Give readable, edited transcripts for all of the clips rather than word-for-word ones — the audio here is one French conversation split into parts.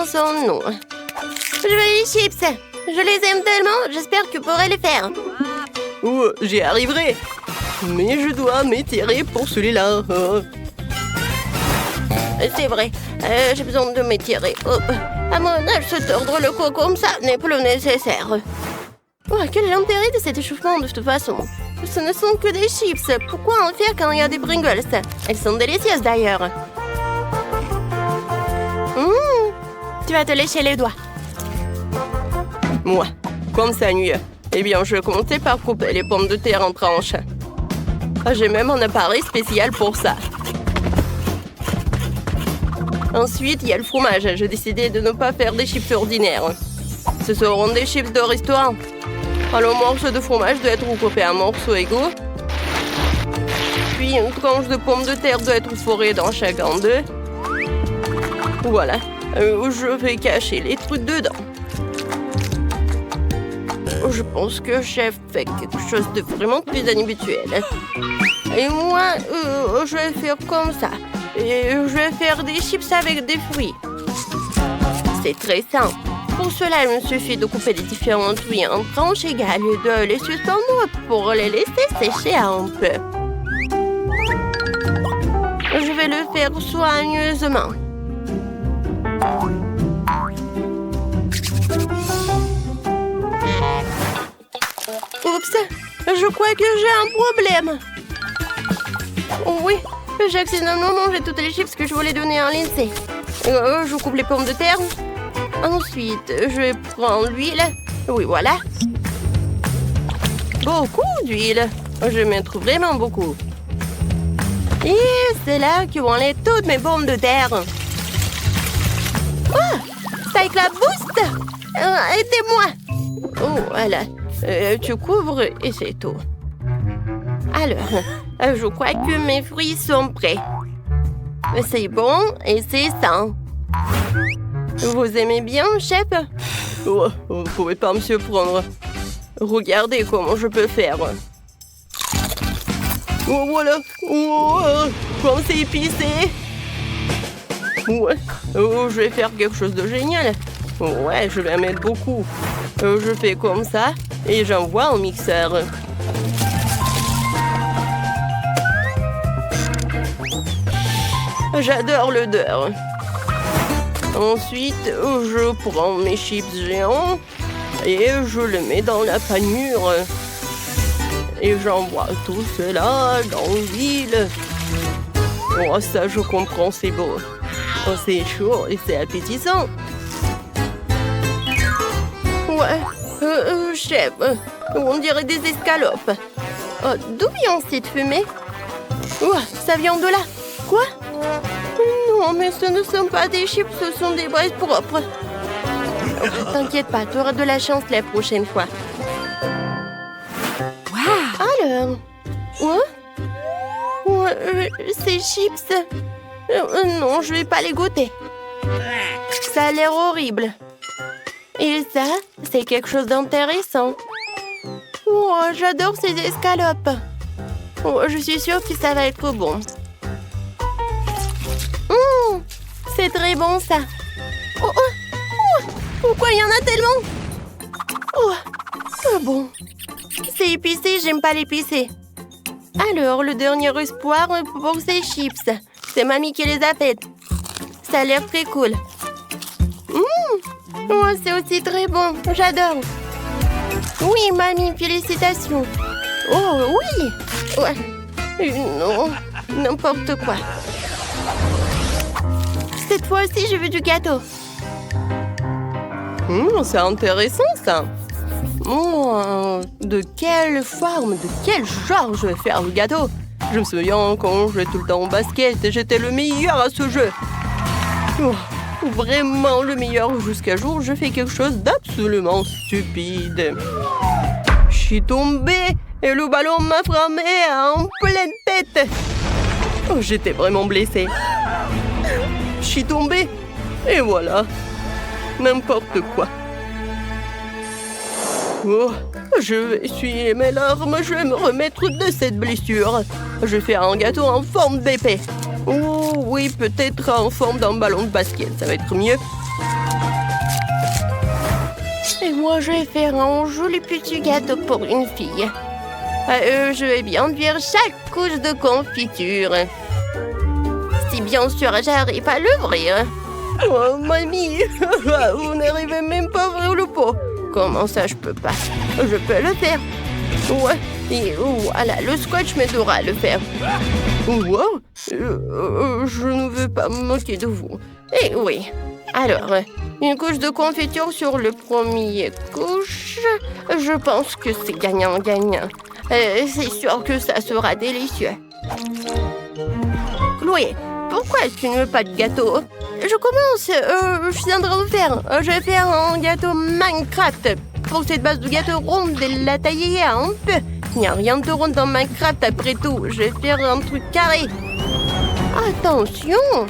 en son nom. Je veux les chips. Je les aime tellement, j'espère que tu pourrais les faire. Oh, j'y arriverai. Mais je dois m'étirer pour celui-là. Oh. C'est vrai, j'ai besoin de m'étirer. Oh. À mon âge, se tordre le cou comme ça n'est plus nécessaire. Oh, quel est l'intérêt de cet échauffement de toute façon? Ce ne sont que des chips. Pourquoi en faire quand il y a des Pringles? Elles sont délicieuses d'ailleurs. Tu vas te lécher les doigts. Moi, comme ça mieux. Eh bien, je comptais par couper les pommes de terre en tranches. J'ai même un appareil spécial pour ça. Ensuite, il y a le fromage. J'ai décidé de ne pas faire des chips ordinaires. Ce seront des chips de restaurant. Alors, le morceau de fromage doit être coupé en morceaux égaux. Puis, une tranche de pommes de terre doit être forée dans chacun d'eux. Voilà. Je vais cacher les trucs dedans. Je pense que chef fait quelque chose de vraiment plus inhabituel. Et moi, je vais faire comme ça. Et je vais faire des chips avec des fruits. C'est très simple. Pour cela, il me suffit de couper les différents fruits en tranches égales et de les suspendre pour les laisser sécher un peu. Je vais le faire soigneusement. Oups, je crois que j'ai un problème. Oui, j'ai accidentellement mangé toutes les chips que je voulais donner à Lindsay. Je coupe les pommes de terre. Ensuite, je prends l'huile. Oui, voilà. Beaucoup d'huile. Je mettre vraiment beaucoup. Et c'est là que vont aller toutes mes pommes de terre. Oh, ça éclabousse. Aidez-moi. Oh, voilà. Tu couvres et c'est tout. Alors, je crois que mes fruits sont prêts. C'est bon et c'est sain. Vous aimez bien, chef? Oh, vous ne pouvez pas me surprendre. Regardez comment je peux faire. Oh, voilà. Oh, comme c'est épicé. Ouais. Oh, je vais faire quelque chose de génial. Ouais, je vais en mettre beaucoup. Je fais comme ça et j'envoie au mixeur. J'adore l'odeur. Ensuite, je prends mes chips géants et je les mets dans la panure. Et j'envoie tout cela dans l'huile. Oh, ça, je comprends, c'est beau. Oh, c'est chaud et c'est appétissant. Ouais, chef, on dirait des escalopes. Oh, d'où vient cette fumée? Oh, ça vient de là. Quoi? Non, mais ce ne sont pas des chips, ce sont des braises propres. Oh, t'inquiète pas, tu auras de la chance la prochaine fois. Wow. Alors, ces chips... non, je vais pas les goûter. Ça a l'air horrible. Et ça, c'est quelque chose d'intéressant. Oh, j'adore ces escalopes. Oh, je suis sûre que ça va être bon. C'est très bon, ça. Pourquoi il y en a tellement? Bon. C'est épicé, j'aime pas l'épicé. Alors, le dernier espoir pour ces chips. C'est mamie qui les a faites. Ça a l'air très cool. Oh, c'est aussi très bon. J'adore. Oui, mamie, félicitations. Oh, oui. Ouais. Non, n'importe quoi. Cette fois-ci, je veux du gâteau. C'est intéressant, ça. De quelle forme, de quel genre je vais faire le gâteau? Je me souviens quand je jouais tout le temps au basket et j'étais le meilleur à ce jeu. Vraiment le meilleur jusqu'à jour, je fais quelque chose d'absolument stupide. Je suis tombée et le ballon m'a frappé en pleine tête. J'étais vraiment blessée. Je suis tombée et voilà. N'importe quoi. Je vais essuyer mes larmes, je vais me remettre de cette blessure. Je vais faire un gâteau en forme d'épée. Oh oui, peut-être en forme d'un ballon de basket, ça va être mieux. Et moi, je vais faire un joli petit gâteau pour une fille. Je vais bien cuire chaque couche de confiture. Si bien sûr j'arrive à l'ouvrir. Oh, mamie, vous n'arrivez même pas à ouvrir le pot. Comment ça, je peux pas? Je peux le faire. Ouais. Et voilà, le scotch m'aidera à le faire. Wow. Je ne veux pas me moquer de vous. Eh oui. Alors, une couche de confiture sur le premier couche. Je pense que c'est gagnant-gagnant. C'est sûr que ça sera délicieux. Chloé, pourquoi tu ne veux pas de gâteau? Je commence. Je suis en train de faire. Je vais faire un gâteau Minecraft. Pour cette base de gâteau ronde, la tailler un peu. Il n'y a rien de rond dans Minecraft après tout. Je vais faire un truc carré. Attention!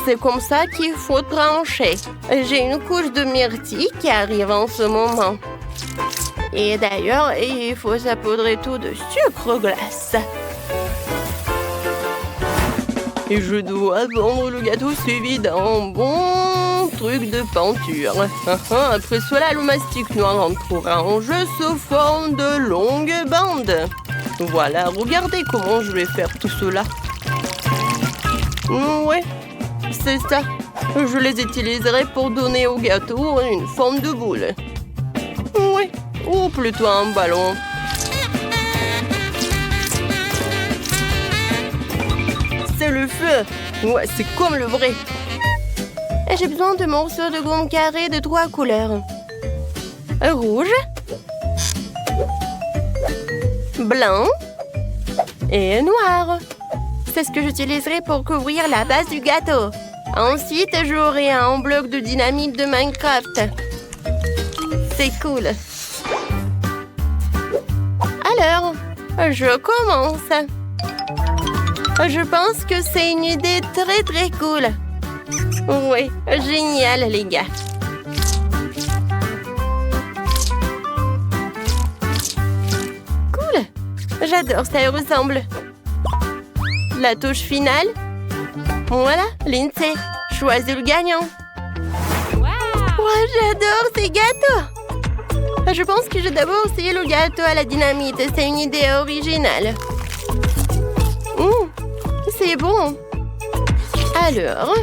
C'est comme ça qu'il faut trancher. J'ai une couche de myrtille qui arrive en ce moment. Et d'ailleurs, il faut saupoudrer tout de sucre glace. Et je dois vendre le gâteau suivi d'un bon truc de peinture. Après cela, le mastic noir entrera en jeu sous forme de longues bandes. Voilà, regardez comment je vais faire tout cela. Ouais, c'est ça. Je les utiliserai pour donner au gâteau une forme de boule. Oui, ou plutôt un ballon. C'est le feu. Ouais, c'est comme le vrai. J'ai besoin de morceaux de gomme carrée de 3 couleurs. Rouge, blanc et noir. C'est ce que j'utiliserai pour couvrir la base du gâteau. Ensuite, j'aurai un bloc de dynamite de Minecraft. C'est cool. Alors, je commence. Je pense que c'est une idée très très cool. Oui, génial les gars. Cool. J'adore, ça y ressemble. La touche finale. Voilà, Lindsay, choisis le gagnant. Ouais, j'adore ces gâteaux. Je pense que je vais d'abord essayer le gâteau à la dynamite. C'est une idée originale. C'est bon. Alors.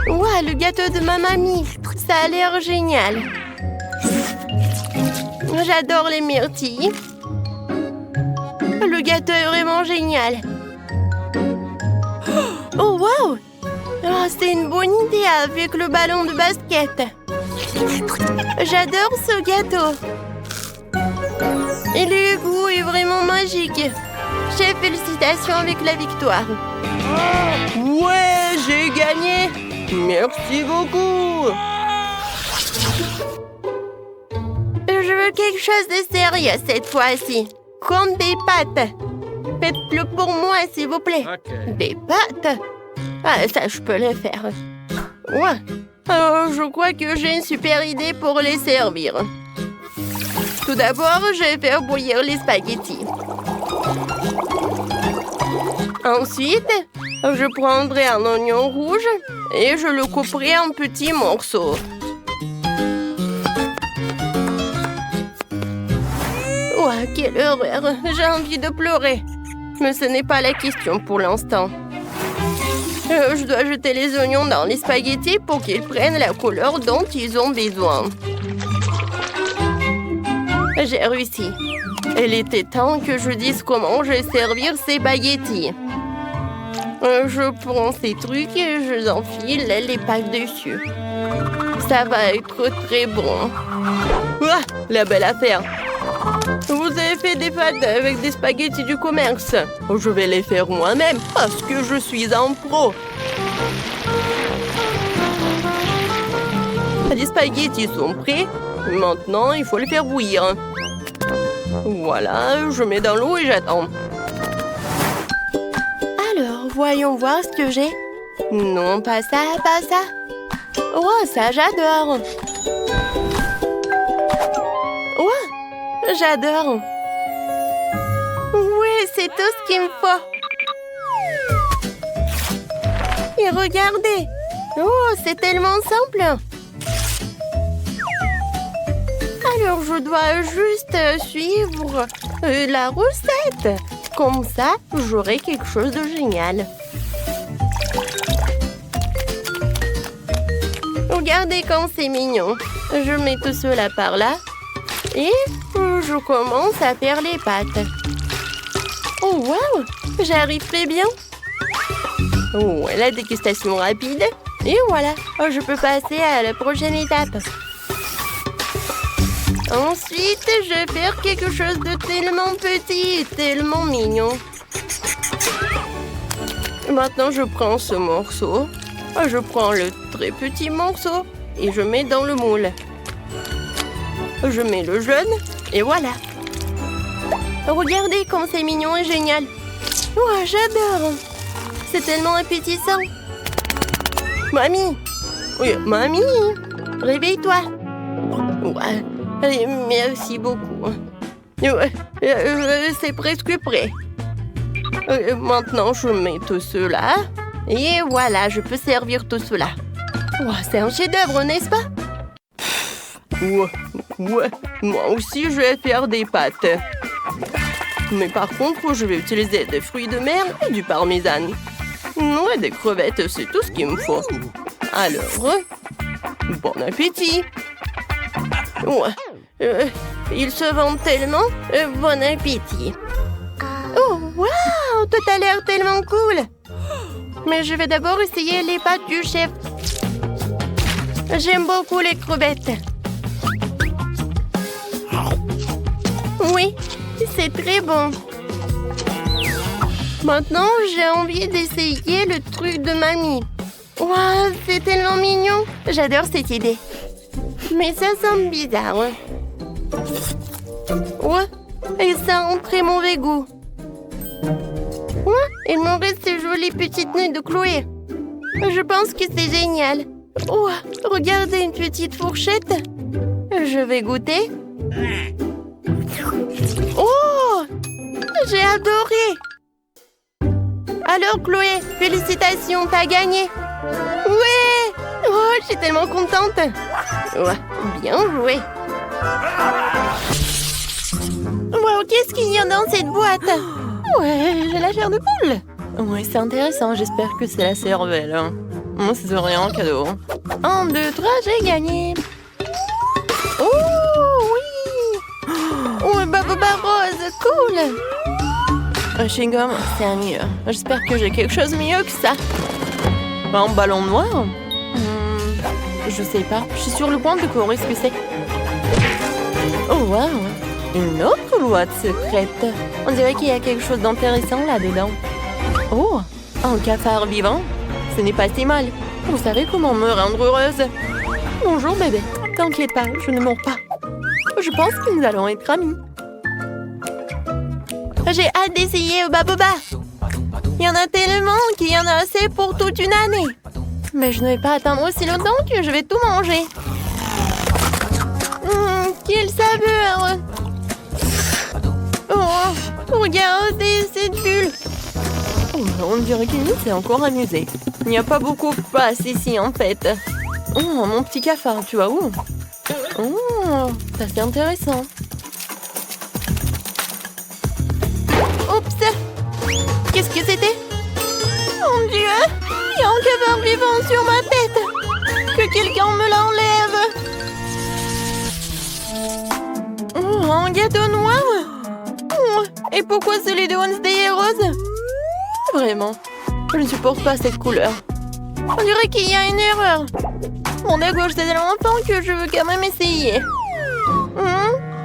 Ouah, le gâteau de ma mamie. Ça a l'air génial. J'adore les myrtilles. Le gâteau est vraiment génial. Oh, wow! Oh, c'est une bonne idée avec le ballon de basket. J'adore ce gâteau. Et le goût est vraiment magique. Chef, félicitations avec la victoire. Ouais, j'ai gagné. Merci beaucoup. Je veux quelque chose de sérieux cette fois-ci. Comme des pâtes. Faites-le pour moi, s'il vous plaît. Okay. Des pâtes? Ah, ça, je peux le faire. Ouais. Je crois que j'ai une super idée pour les servir. Tout d'abord, je vais faire bouillir les spaghettis. Ensuite, je prendrai un oignon rouge et je le couperai en petits morceaux. Oh, quelle horreur! J'ai envie de pleurer. Mais ce n'est pas la question pour l'instant. Je dois jeter les oignons dans les spaghettis pour qu'ils prennent la couleur dont ils ont besoin. J'ai réussi. Il était temps que je dise comment je vais servir ces spaghettis. Je prends ces trucs et je enfile les pâtes dessus. Ça va être très bon. Ah, la belle affaire. Vous avez fait des pâtes avec des spaghettis du commerce. Je vais les faire moi-même parce que je suis un pro. Les spaghettis sont prêts. Maintenant, il faut les faire bouillir. Voilà, je mets dans l'eau et j'attends. Alors, voyons voir ce que j'ai. Non, pas ça, pas ça. Oh, ça, j'adore. Oh, j'adore. Oui, c'est tout ce qu'il me faut. regardez. Oh, c'est tellement simple. Alors, je dois juste suivre la recette. Comme ça, j'aurai quelque chose de génial. Regardez comme c'est mignon. Je mets tout cela par là. Et je commence à faire les pâtes. Oh, wow! J'arrive très bien. Oh, la dégustation rapide. Et voilà, je peux passer à la prochaine étape. Ensuite, je vais faire quelque chose de tellement petit et tellement mignon. Maintenant, je prends ce morceau. Je prends le très petit morceau et je mets dans le moule. Je mets le jaune et voilà. Regardez comme c'est mignon et génial. Oh, j'adore. C'est tellement appétissant. Mamie. Oui, mamie. Réveille-toi. Ouais. Merci beaucoup. C'est presque prêt. Maintenant, je mets tout cela. Et voilà, je peux servir tout cela. Oh, c'est un chef-d'œuvre, n'est-ce pas? Ouais. Moi aussi, je vais faire des pâtes. Mais par contre, je vais utiliser des fruits de mer et du parmesan. Ouais, des crevettes, c'est tout ce qu'il me faut. Alors, bon appétit. Ouais. Ils se vendent tellement. Bon appétit. Oh, waouh! Tout a l'air tellement cool. Mais je vais d'abord essayer les pâtes du chef. J'aime beaucoup les crevettes. Oui, c'est très bon. Maintenant, j'ai envie d'essayer le truc de mamie. Waouh, c'est tellement mignon. J'adore cette idée. Mais ça sent bizarre. Ouais, et ça a un très mauvais goût. Ouais, il me reste ces jolies petites nouilles de Chloé. Je pense que c'est génial. Oh, regardez une petite fourchette. Je vais goûter. Oh, j'ai adoré. Alors Chloé, félicitations, t'as gagné. Ouais. Oh, je suis tellement contente. Ouais, bien joué. Wow, qu'est-ce qu'il y a dans cette boîte? Ouais, j'ai la chair de poule. Ouais, c'est intéressant, j'espère que c'est la cervelle. Moi, c'est rien en cadeau. 1, 2, 3, j'ai gagné. Oh, oui. Oh, Baboba rose, cool. Chewing-gum, c'est un mieux. J'espère que j'ai quelque chose de mieux que ça. Un ballon noir? Je sais pas. Je suis sur le point de découvrir ce que c'est. Oh, wow. Une autre boîte secrète. On dirait qu'il y a quelque chose d'intéressant là-dedans. Oh, un cafard vivant. Ce n'est pas si mal. Vous savez comment me rendre heureuse? Bonjour bébé. T'inquiète pas, je ne mens pas. Je pense que nous allons être amis. J'ai hâte d'essayer au Baboba. Il y en a tellement qu'il y en a assez pour toute une année. Mais je ne vais pas attendre aussi longtemps que je vais tout manger. Quelle saveur! Oh, regardez cette bulle. Oh, on dirait qu'il s'est encore amusé. Il n'y a pas beaucoup de place ici en fait. Oh, mon petit cafard, tu vas où? Oh, ça c'est intéressant. Oups! Qu'est-ce que c'était? Mon Dieu! Il y a un cafard vivant sur ma tête! Que quelqu'un me l'enlève! Oh, un gâteau noir? Oh, et pourquoi celui de Wednesday est rose? Vraiment, je ne supporte pas cette couleur. On dirait qu'il y a une erreur. Mon à gauche, c'est tellement enfant que je veux quand même essayer.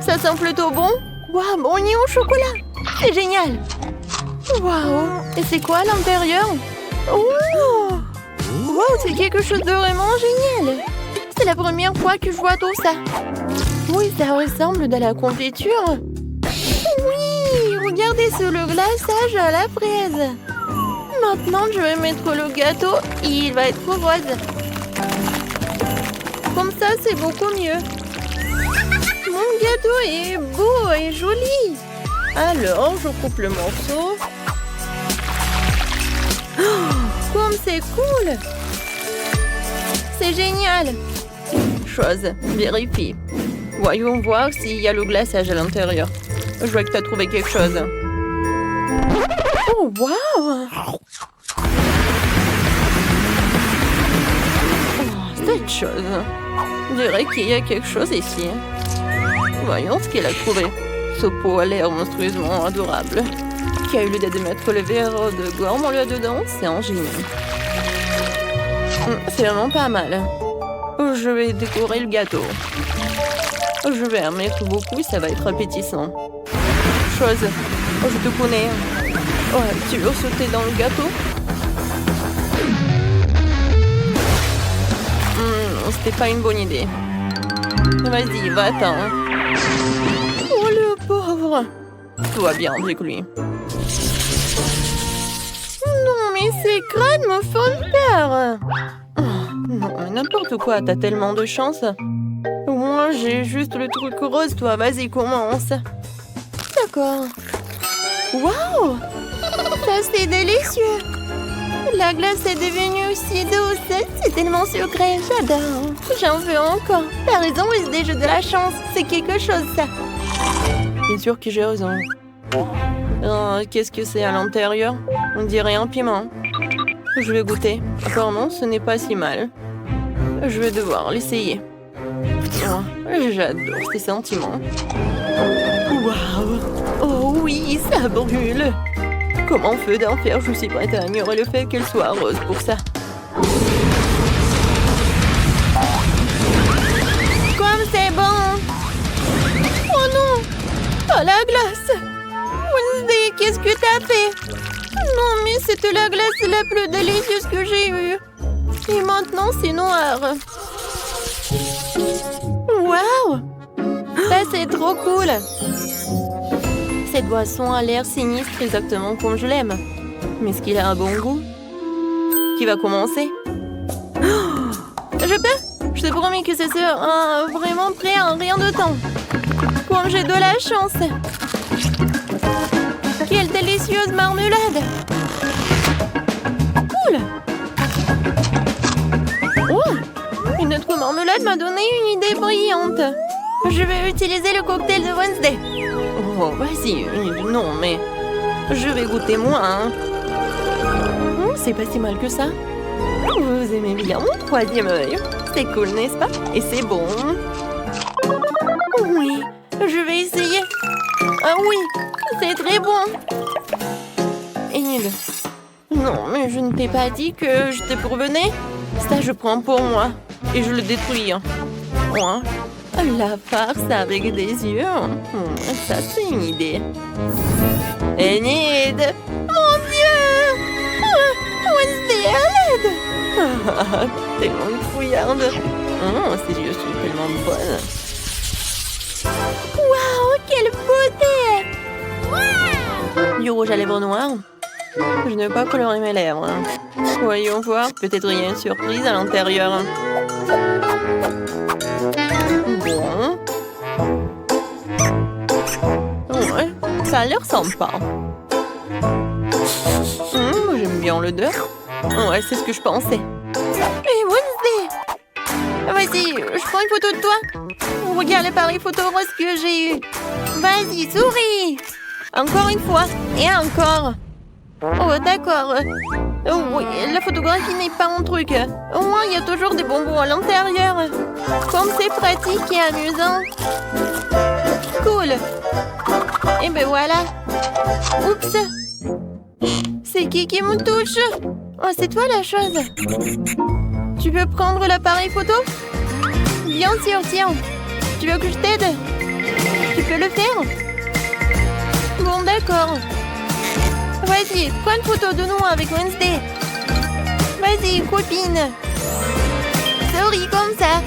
Ça sent plutôt bon. Waouh, brownie au chocolat. C'est génial. Waouh, et c'est quoi à l'intérieur? Oh, waouh, c'est quelque chose de vraiment génial. C'est la première fois que je vois tout ça. Oui, ça ressemble de la confiture. Oui, regardez sur le glaçage à la fraise. Maintenant, je vais mettre le gâteau et il va être rose. Comme ça, c'est beaucoup mieux. Mon gâteau est beau et joli. Alors, je coupe le morceau. Comme c'est cool! C'est génial! Chose, vérifie. Voyons voir s'il y a le glaçage à l'intérieur. Je vois que tu as trouvé quelque chose. Oh, wow! Oh, cette chose. On dirait qu'il y a quelque chose ici. Voyons ce qu'elle a trouvé. Ce pot a l'air monstrueusement adorable. Qui a eu l'idée de mettre le verre de gomme là-dedans? C'est ingénieux. C'est vraiment pas mal. Je vais décorer le gâteau. Je vais en mettre beaucoup, ça va être appétissant. Chose, je te connais. Ouais, tu veux sauter dans le gâteau? C'était pas une bonne idée. Vas-y, va-t'en. Oh, le pauvre. Tout va bien avec lui. Non, mais ces crânes me font peur. Oh, non, mais n'importe quoi, t'as tellement de chance. Moi, j'ai juste le truc rose, toi, vas-y, commence. D'accord. Waouh! Ça, c'est délicieux. La glace est devenue aussi douce. C'est tellement sucré, j'adore. J'en veux encore. T'as raison, des jeux de la chance. C'est quelque chose, ça. Bien sûr que j'ai raison. Qu'est-ce que c'est à l'intérieur? On dirait un piment. Je vais goûter. Apparemment, ce n'est pas si mal. Je vais devoir l'essayer. Oh, j'adore ces sentiments. Waouh! Oh oui, ça brûle! Comment feu d'enfer, je suis prête à ignorer le fait qu'elle soit rose pour ça. Comme c'est bon! Oh non! Oh la glace! Wednesday, qu'est-ce que t'as fait? Non, mais c'était la glace la plus délicieuse que j'ai eue. Et maintenant, c'est noir. Waouh! Ça, c'est trop cool! Cette boisson a l'air sinistre exactement comme je l'aime. Mais est-ce qu'il a un bon goût? Qui va commencer? Oh, je peux? Je te promets que ce sera vraiment prêt en rien de temps. Comme j'ai de la chance! Quelle délicieuse marmelade! Cool! Oh! Une autre marmelade m'a donné une idée brillante. Je vais utiliser le cocktail de Wednesday. Oh, vas-y. Non, mais... Je vais goûter moi, hein. C'est pas si mal que ça. Vous aimez bien mon troisième œil. C'est cool, n'est-ce pas? Et c'est bon. Oui, je vais essayer. Ah oui, c'est très bon. Non, mais je ne t'ai pas dit que je te provenais. Ça, je prends pour moi. Et je le détruis. Moi. La farce avec des yeux. Ça, c'est une idée. Enid! Mon Dieu! Wednesday, à l'aide! Tellement une fouillarde. Ces yeux sont tellement bonnes. Waouh, quelle beauté! Du rouge à lèvres noires. Je ne veux pas colorer mes lèvres. Voyons voir, peut-être il y a une surprise à l'intérieur. Bon. Ouais, ça a l'air sympa. J'aime bien l'odeur. Ouais, c'est ce que je pensais. Hey, Wednesday! Vas-y, je prends une photo de toi. Regarde l'appareil photo rose que j'ai eu. Vas-y, souris! Encore une fois, et encore. Oh, d'accord. Oui, la photographie n'est pas mon truc. Au moins, il y a toujours des bonbons à l'intérieur. Comme c'est pratique et amusant. Cool. Et ben voilà. Oups. C'est qui me touche? Oh, c'est toi la chose. Tu veux prendre l'appareil photo? Bien sûr, tiens. Tu veux que je t'aide? Tu peux le faire? Bon, d'accord. Vas-y, prends une photo de nous avec Wednesday. Vas-y, copine. Souris comme ça.